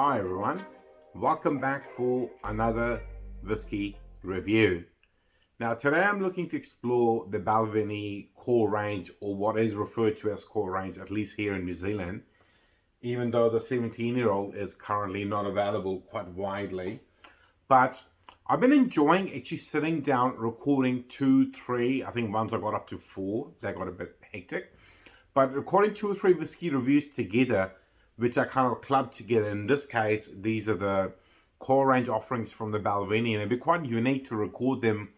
Hi everyone, welcome back for another whiskey review. Now today I'm looking to explore the Balvenie core range, or what is referred to as core range, at least here in New Zealand, even though the 17-year-old is currently not available quite widely. But I've been enjoying actually sitting down, recording 2, 3, I think once I got up to 4, that got a bit hectic. But recording 2 or 3 whiskey reviews together, which are kind of clubbed together. In this case, these are the core range offerings from the Balvenie, and it'd be quite unique to record them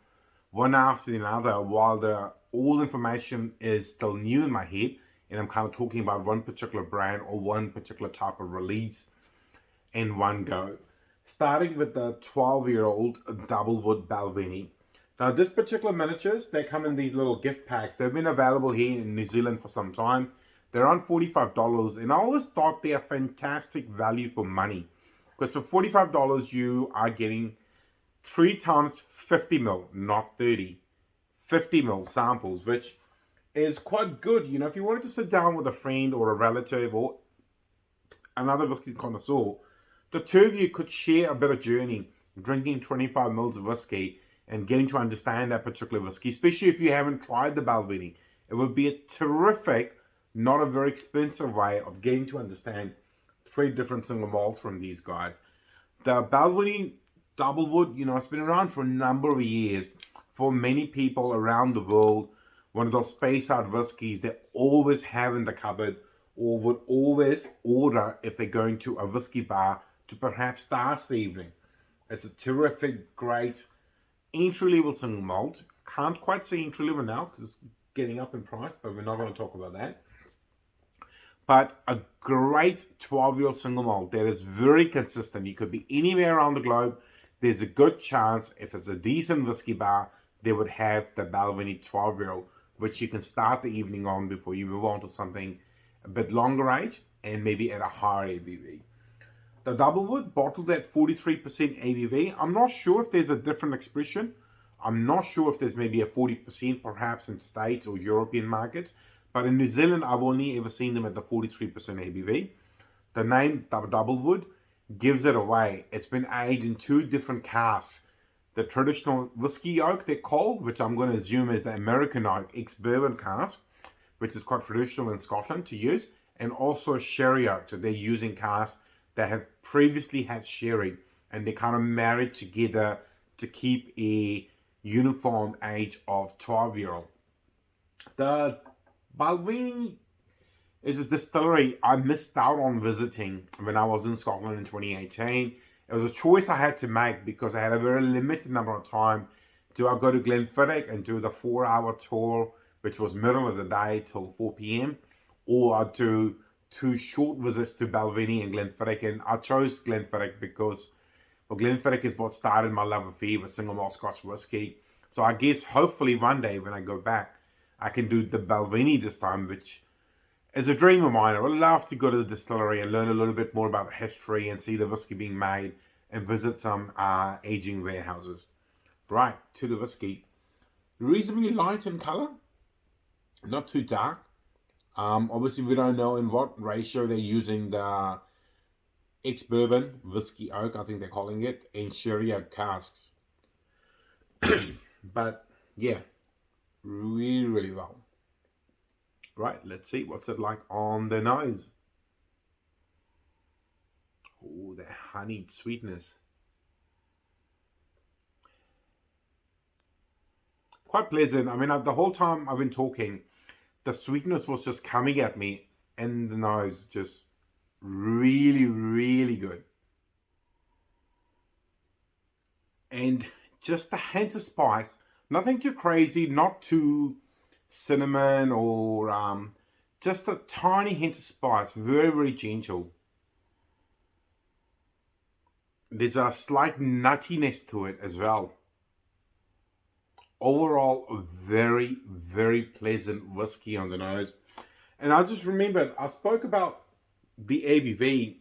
one after the other while the all information is still new in my head, and I'm kind of talking about one particular brand or one particular type of release in one go. Starting with the 12-year-old DoubleWood Balvenie. Now, this particular miniatures, they come in these little gift packs. They've been available here in New Zealand for some time. They're around $45, and I always thought they're fantastic value for money. Because for $45, you are getting 3 times 50 ml, not 30. 50 ml samples, which is quite good. You know, if you wanted to sit down with a friend or a relative or another whiskey connoisseur, the two of you could share a bit of journey drinking 25 ml of whiskey and getting to understand that particular whiskey, especially if you haven't tried the Balvenie. It would be a terrific, not a very expensive way of getting to understand 3 different single malts from these guys. The Balvenie DoubleWood, you know, it's been around for a number of years. For many people around the world, one of those space out whiskeys they always have in the cupboard, or would always order if they're going to a whiskey bar to perhaps start the evening. It's a terrific, great entry-level single malt. Can't quite say entry-level now because it's getting up in price, but we're not going to talk about that. But a great 12-year-old single malt that is very consistent. You could be anywhere around the globe. There's a good chance if it's a decent whiskey bar, they would have the Balvenie 12-year-old, which you can start the evening on before you move on to something a bit longer age and maybe at a higher ABV. The DoubleWood bottled at 43% ABV. I'm not sure if there's a different expression. I'm not sure if there's maybe a 40% perhaps in States or European markets. But in New Zealand, I've only ever seen them at the 43% ABV. The name DoubleWood gives it away. It's been aged in 2 different casks. The traditional whiskey oak, they're called, which I'm going to assume is the American oak ex-bourbon cask, which is quite traditional in Scotland to use, and also sherry oak. So they're using casks that have previously had sherry, and they're kind of married together to keep a uniform age of 12-year-old. The Balvenie is a distillery I missed out on visiting when I was in Scotland in 2018. It was a choice I had to make because I had a very limited number of time. Do I go to Glenfiddich and do the 4-hour tour, which was middle of the day till 4 p.m, or I do 2 short visits to Balvenie and Glenfiddich? And I chose Glenfiddich because, well, Glenfiddich is what started my love affair with single malt Scotch whiskey. So I guess hopefully one day when I go back, I can do the Balvenie this time, which is a dream of mine. I would love to go to the distillery and learn a little bit more about the history and see the whiskey being made and visit some aging warehouses. Right, to the whiskey. Reasonably light in color, not too dark. Obviously, we don't know in what ratio they're using the ex-bourbon whiskey oak, I think they're calling it, in sherry oak casks. But yeah, really, really well. Right, let's see what's it like on the nose. Oh, that honeyed sweetness. Quite pleasant. I mean, the whole time I've been talking, the sweetness was just coming at me in the nose. Just really, really good. And just a hint of spice. Nothing too crazy, not too cinnamon or just a tiny hint of spice. Very, very gentle. There's a slight nuttiness to it as well. Overall, a very, very pleasant whiskey on the nose. And I just remembered, I spoke about the ABV.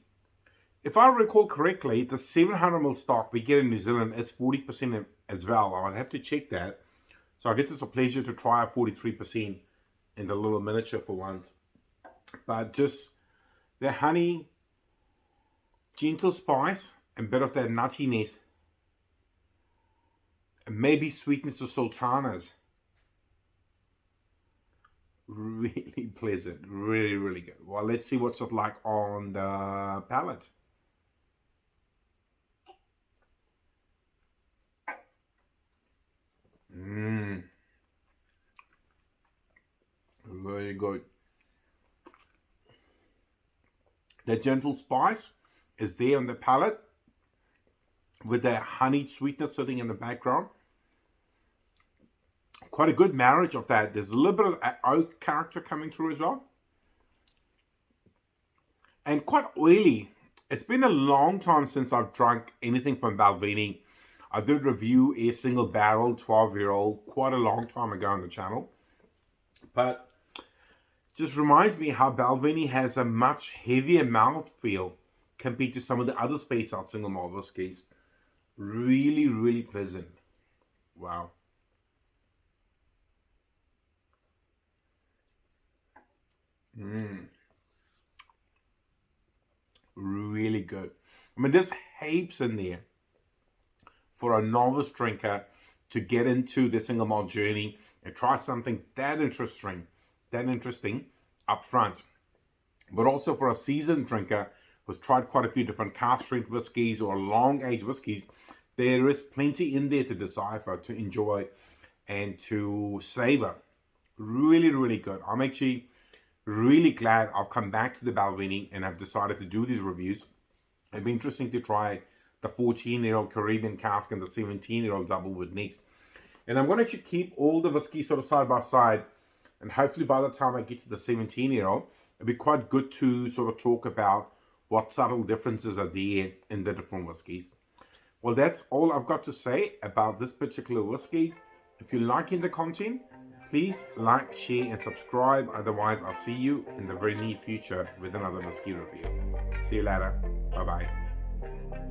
If I recall correctly, the 700 ml stock we get in New Zealand is 40% as well. I'll have to check that. So I guess it's a pleasure to try a 43% in the little miniature for once. But just the honey, Gentle spice and bit of that nuttiness. And maybe sweetness of sultanas. Really pleasant. Really, really good. Well, let's see what's it like on the palate. Very good. The gentle spice is there on the palate with the honeyed sweetness sitting in the background. Quite a good marriage of that. There's a little bit of oak character coming through as well. And quite oily. It's been a long time since I've drunk anything from Balvenie. I did review a single barrel 12-year-old quite a long time ago on the channel. But just reminds me how Balvenie has a much heavier mouthfeel compared to some of the other Space Out single malt whiskies. Really, really pleasant. Wow. Really good. I mean, there's heaps in there for a novice drinker to get into the single malt journey and try something that interesting up front. But also for a seasoned drinker who's tried quite a few different cask strength whiskies or long aged whiskies, there is plenty in there to decipher, to enjoy, and to savor. Really, really good. I'm actually really glad I've come back to the Balvenie and I've decided to do these reviews. It'd be interesting to try the 14-year-old Caribbean cask and the 17-year-old DoubleWood next. And I'm going to keep all the whiskey sort of side by side. And hopefully by the time I get to the 17-year-old, it'll be quite good to sort of talk about what subtle differences are there in the different whiskies. Well, that's all I've got to say about this particular whiskey. If you're liking the content, please like, share, and subscribe. Otherwise, I'll see you in the very near future with another whiskey review. See you later. Bye-bye.